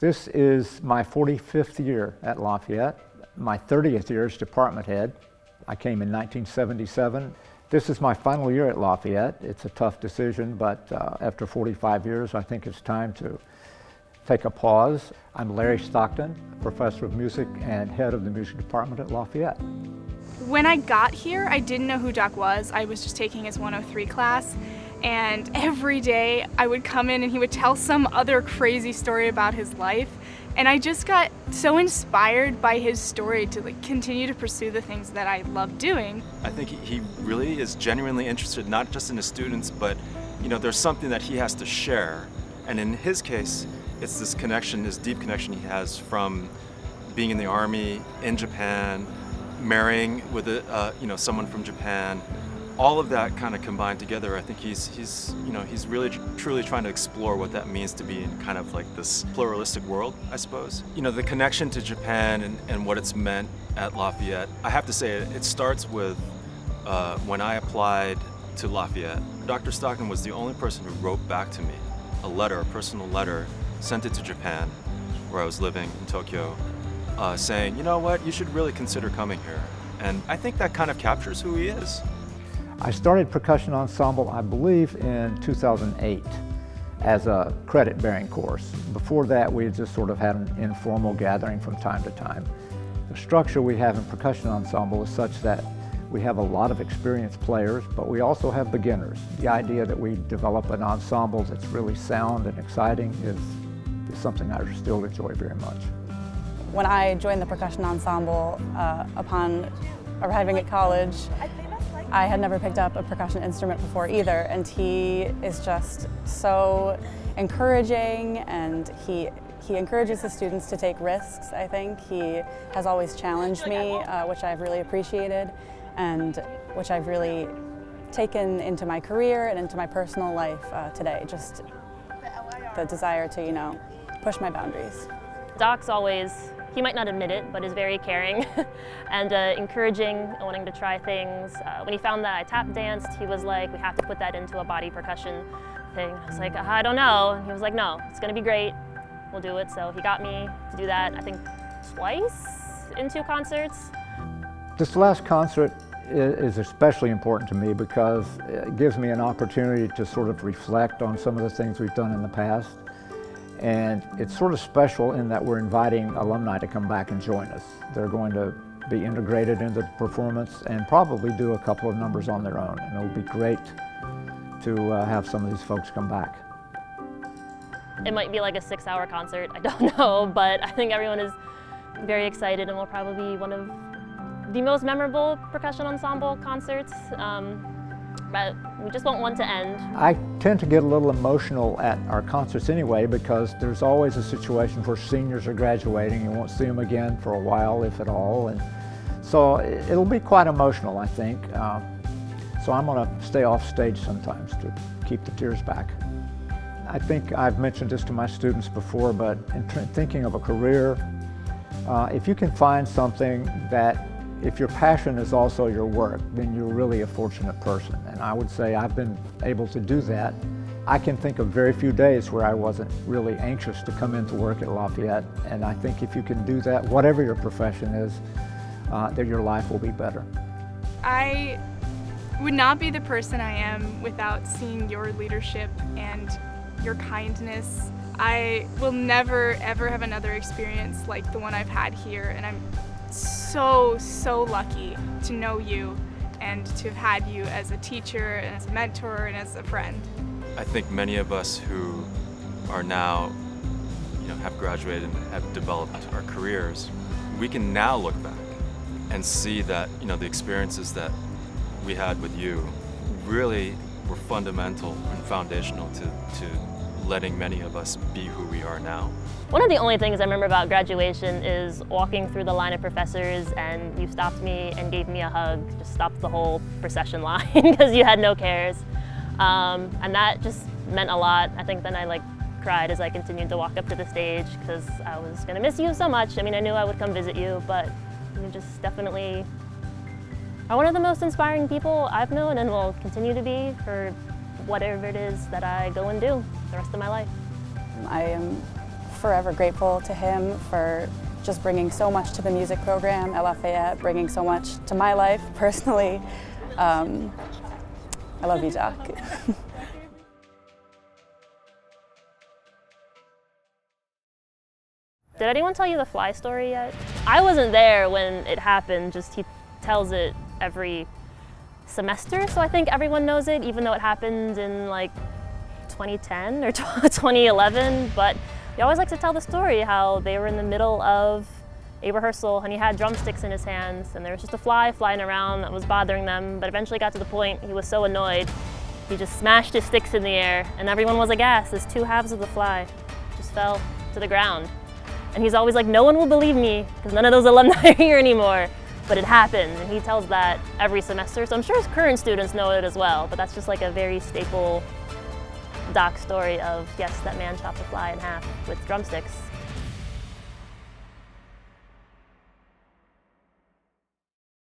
This is my 45th year at Lafayette, my 30th year as department head. I came in 1977. This is my final year at Lafayette. It's a tough decision, but after 45 years, I think it's time to take a pause. I'm Larry Stockton, professor of music and head of the music department at Lafayette. When I got here, I didn't know who Doc was. I was just taking his 103 class, and every day I would come in and he would tell some other crazy story about his life, and I just got so inspired by his story to continue to pursue the things that I love doing. I think he really is genuinely interested, not just in his students, but there's something that he has to share. And in his case, it's this connection, this deep connection he has from being in the Army, in Japan, marrying with someone from Japan. All of that kind of combined together, I think he's really truly trying to explore what that means to be in kind of like this pluralistic world, I suppose. The connection to Japan and what it's meant at Lafayette. I have to say it starts with when I applied to Lafayette. Dr. Stockton was the only person who wrote back to me a personal letter, sent it to Japan, where I was living in Tokyo, saying, you know what, you should really consider coming here. And I think that kind of captures who he is. I started percussion ensemble, I believe, in 2008 as a credit-bearing course. Before that, we just sort of had an informal gathering from time to time. The structure we have in percussion ensemble is such that we have a lot of experienced players, but we also have beginners. The idea that we develop an ensemble that's really sound and exciting is something I still enjoy very much. When I joined the percussion ensemble, upon arriving at college, I had never picked up a percussion instrument before either, and he is just so encouraging, and he encourages his students to take risks, I think. He has always challenged me, which I've really appreciated, and which I've really taken into my career and into my personal life today, just the desire to, push my boundaries. Doc's always, he might not admit it, but is very caring and encouraging and wanting to try things. When he found that I tap danced, he was like, we have to put that into a body percussion thing. I was like, I don't know. And he was like, no, it's gonna be great. We'll do it. So he got me to do that, I think, twice in 2 concerts. This last concert is especially important to me because it gives me an opportunity to sort of reflect on some of the things we've done in the past. And it's sort of special in that we're inviting alumni to come back and join us. They're going to be integrated into the performance and probably do a couple of numbers on their own. And it'll be great to have some of these folks come back. It might be like a 6-hour concert, I don't know, but I think everyone is very excited and will probably be one of the most memorable percussion ensemble concerts. But we just want one to end. I tend to get a little emotional at our concerts anyway because there's always a situation where seniors are graduating. You won't see them again for a while, if at all. And so it'll be quite emotional, I think. So I'm going to stay off stage sometimes to keep the tears back. I think I've mentioned this to my students before, but in thinking of a career, if you can find something that if your passion is also your work, then you're really a fortunate person. And I would say I've been able to do that. I can think of very few days where I wasn't really anxious to come into work at Lafayette. And I think if you can do that, whatever your profession is, then your life will be better. I would not be the person I am without seeing your leadership and your kindness. I will never, ever have another experience like the one I've had here, and I'm so lucky to know you and to have had you as a teacher and as a mentor and as a friend. I think many of us who are now, have graduated and have developed our careers, we can now look back and see that, the experiences that we had with you really were fundamental and foundational to letting many of us be who we are now. One of the only things I remember about graduation is walking through the line of professors and you stopped me and gave me a hug, just stopped the whole procession line because you had no cares. And that just meant a lot. I think then I cried as I continued to walk up to the stage because I was gonna miss you so much. I mean, I knew I would come visit you, but you just definitely are one of the most inspiring people I've known and will continue to be for whatever it is that I go and do the rest of my life. I am forever grateful to him for just bringing so much to the music program at Lafayette, bringing so much to my life personally. I love you, Jack. Did anyone tell you the fly story yet? I wasn't there when it happened, just he tells it every semester, so I think everyone knows it, even though it happened in like 2010 or 2011, but he always likes to tell the story how they were in the middle of a rehearsal and he had drumsticks in his hands and there was just a fly flying around that was bothering them, but eventually got to the point he was so annoyed he just smashed his sticks in the air and everyone was aghast as 2 halves of the fly just fell to the ground. And he's always like, no one will believe me because none of those alumni are here anymore. But it happened, and he tells that every semester. So I'm sure his current students know it as well, but that's just like a very staple doc story of, yes, that man chopped a fly in half with drumsticks.